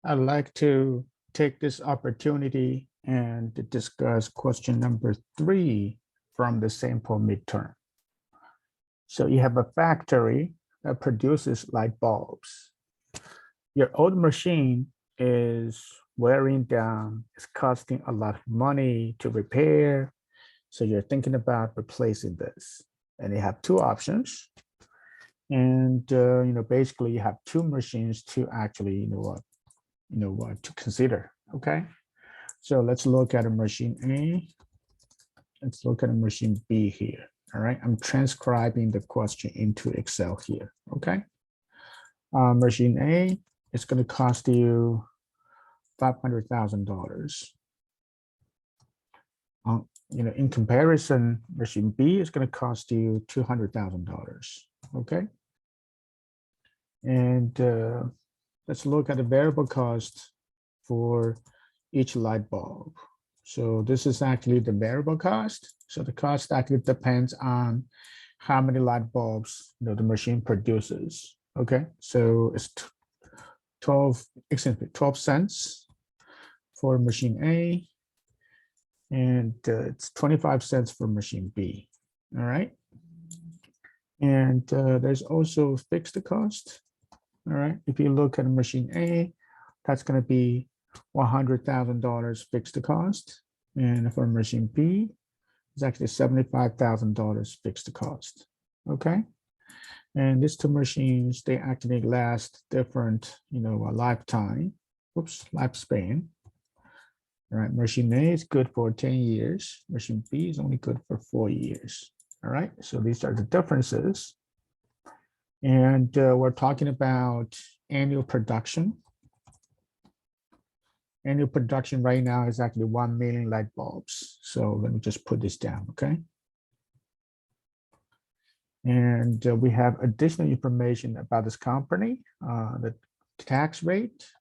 I'd like to take this opportunity and to discuss question number 3 from the sample midterm. So you have a factory that produces light bulbs. Your old machine is wearing down, it's costing a lot of money to repair. So you're thinking about replacing this. And you have two options. And basically you have two machines to actually to consider. Okay, so let's look at a machine A. Let's look at a machine B here. All right, I'm transcribing the question into Excel here. Okay, machine A is going to cost you $500,000. In comparison, machine B is going to cost you $200,000. Okay, and let's look at the variable cost for each light bulb. So this is actually the variable cost. So the cost actually depends on how many light bulbs the machine produces. Okay, so it's 12 cents for machine A, and it's 25 cents for machine B. All right, and there's also fixed cost. All right, if you look at machine A, that's going to be $100,000 fixed cost, and for machine B, it's actually $75,000 fixed cost. Okay, and these two machines, they actually last different, a lifetime. Lifespan. All right, machine A is good for 10 years. Machine B is only good for 4 years. All right, so these are the differences. And we're talking about annual production. Annual production right now is actually 1 million light bulbs. So let me just put this down, okay? And we have additional information about this company, the tax rate.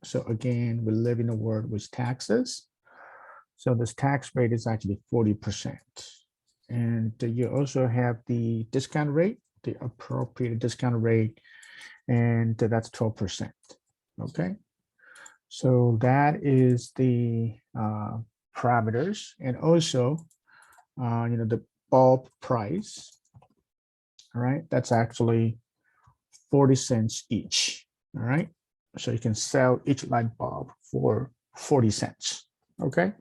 So again, we live in a world with taxes. So this tax rate is actually 40%. And you also have the discount rate, the appropriate discount rate, and that's 12%, okay? So that is the parameters, and also, the bulb price. All right, that's actually 40 cents each. All right, so you can sell each light bulb for 40 cents. Okay,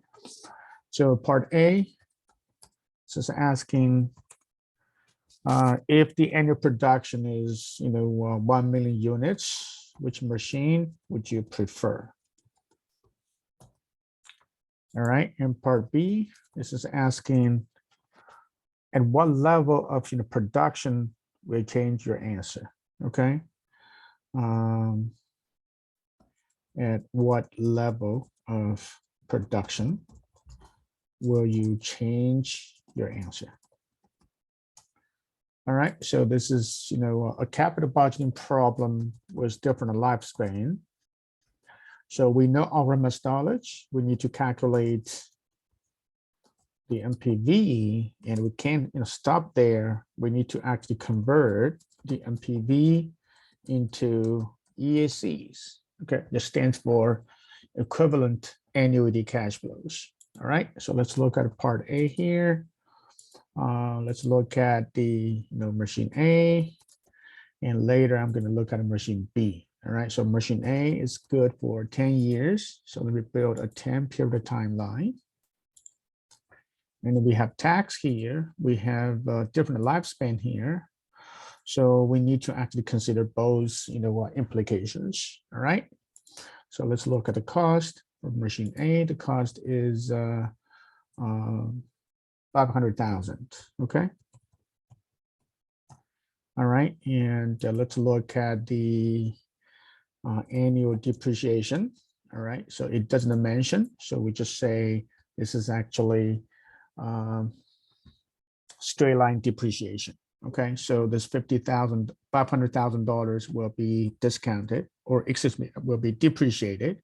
so part A is asking if the annual production is 1 million units, which machine would you prefer? All right, and part B, this is asking at what level of production will change your answer. Okay, at what level of production will you change your answer? All right, so this is a capital budgeting problem with different lifespan. So we know our methodology. We need to calculate the NPV, and we can't stop there. We need to actually convert the NPV into EACs. Okay, this stands for equivalent annuity cash flows. All right, so let's look at part A here. Let's look at the machine A, and later I'm going to look at machine B. All right, so machine A is good for 10 years. So let me build a 10 period timeline. And we have tax here. We have different lifespan here. So we need to actually consider both, implications. All right. So let's look at the cost for machine A. The cost is 500,000. Okay. All right, and let's look at the annual depreciation. All right, so it doesn't mention, so we just say this is actually straight line depreciation. Okay, so this $500,000 will be discounted, or excuse me, will be depreciated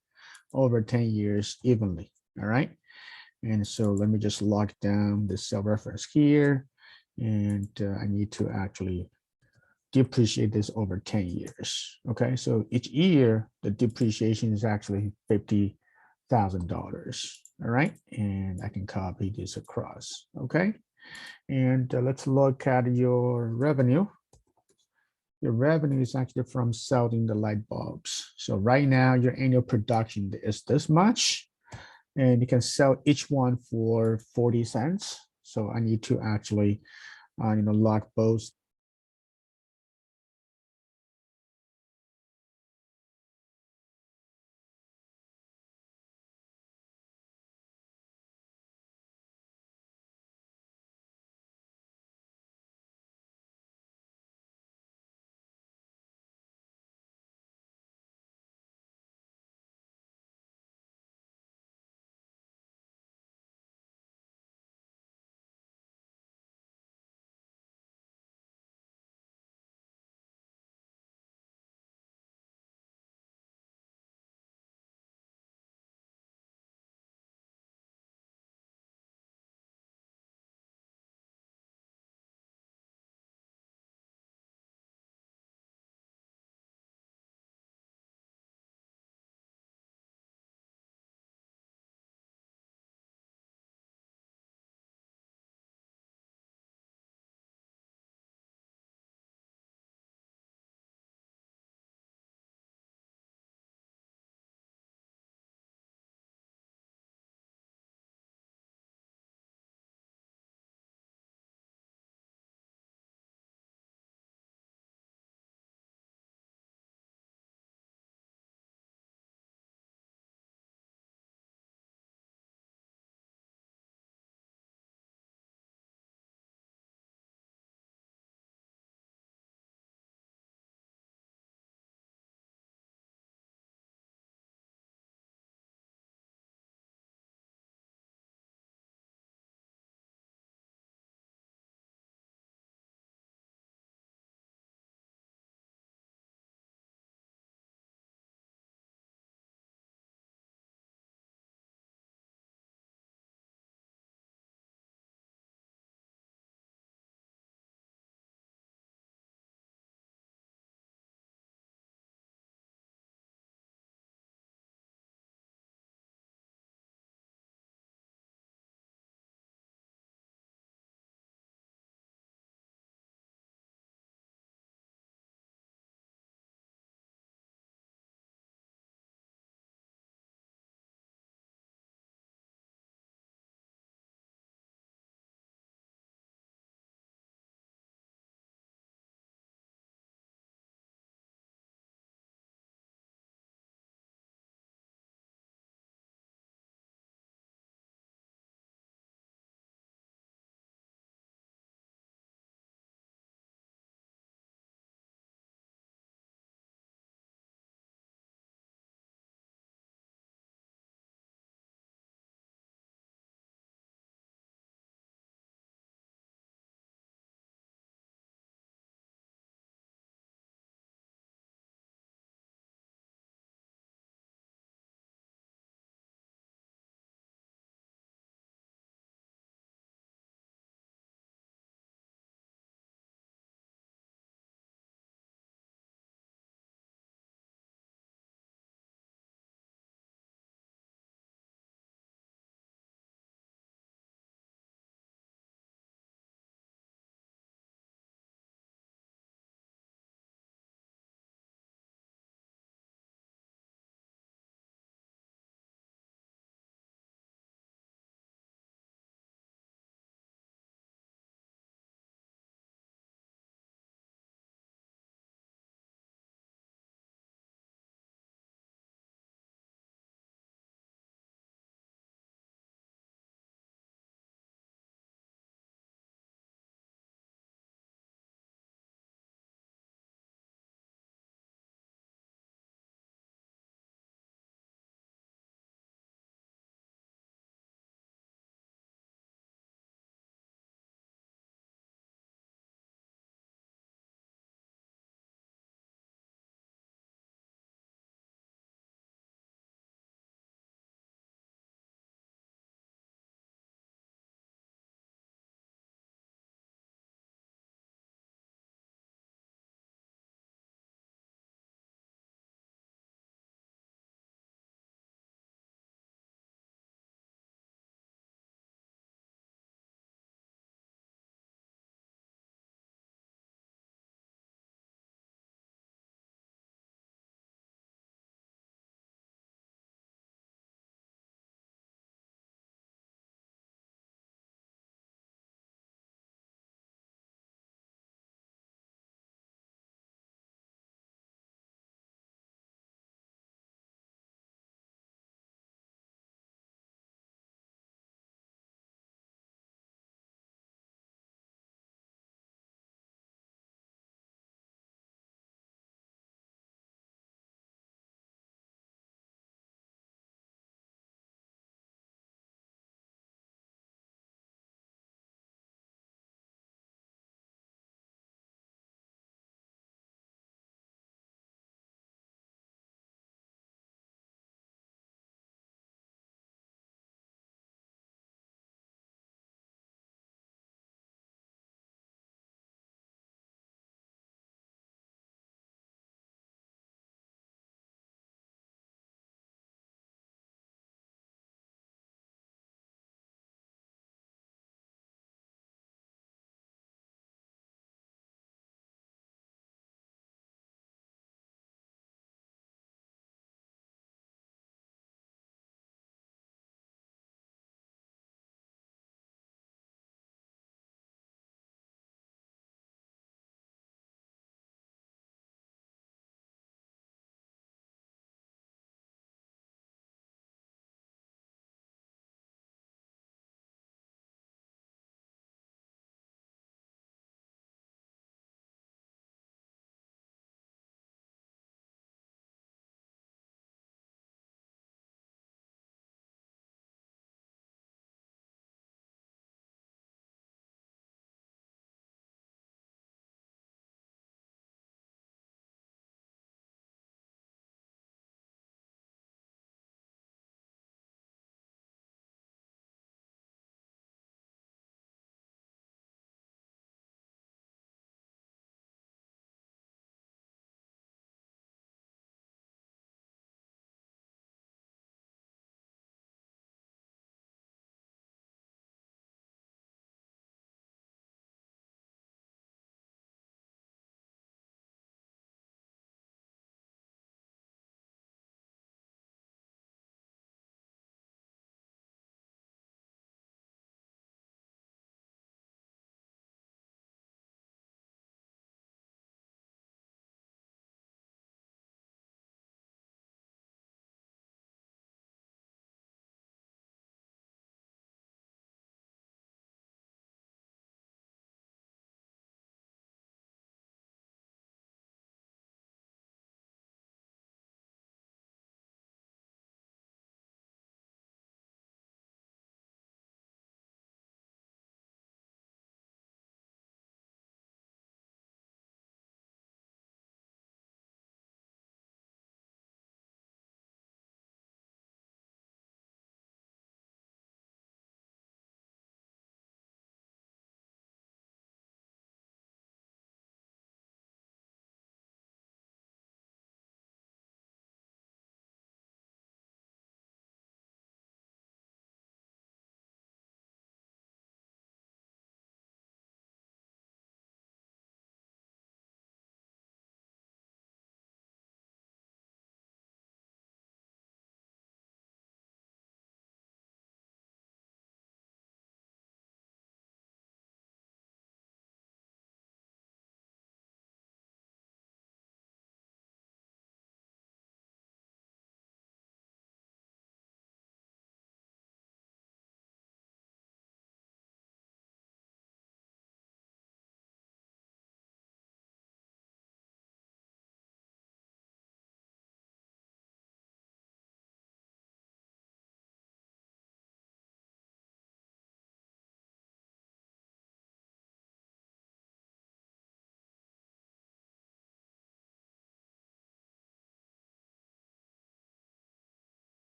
over 10 years evenly. All right, and so let me just lock down this cell reference here, and I need to actually depreciate this over 10 years. Okay, so each year the depreciation is actually $50,000. All right, and I can copy this across. Okay, and let's look at your revenue. Your revenue is actually from selling the light bulbs. So right now your annual production is this much, and you can sell each one for 40 cents. So I need to actually log both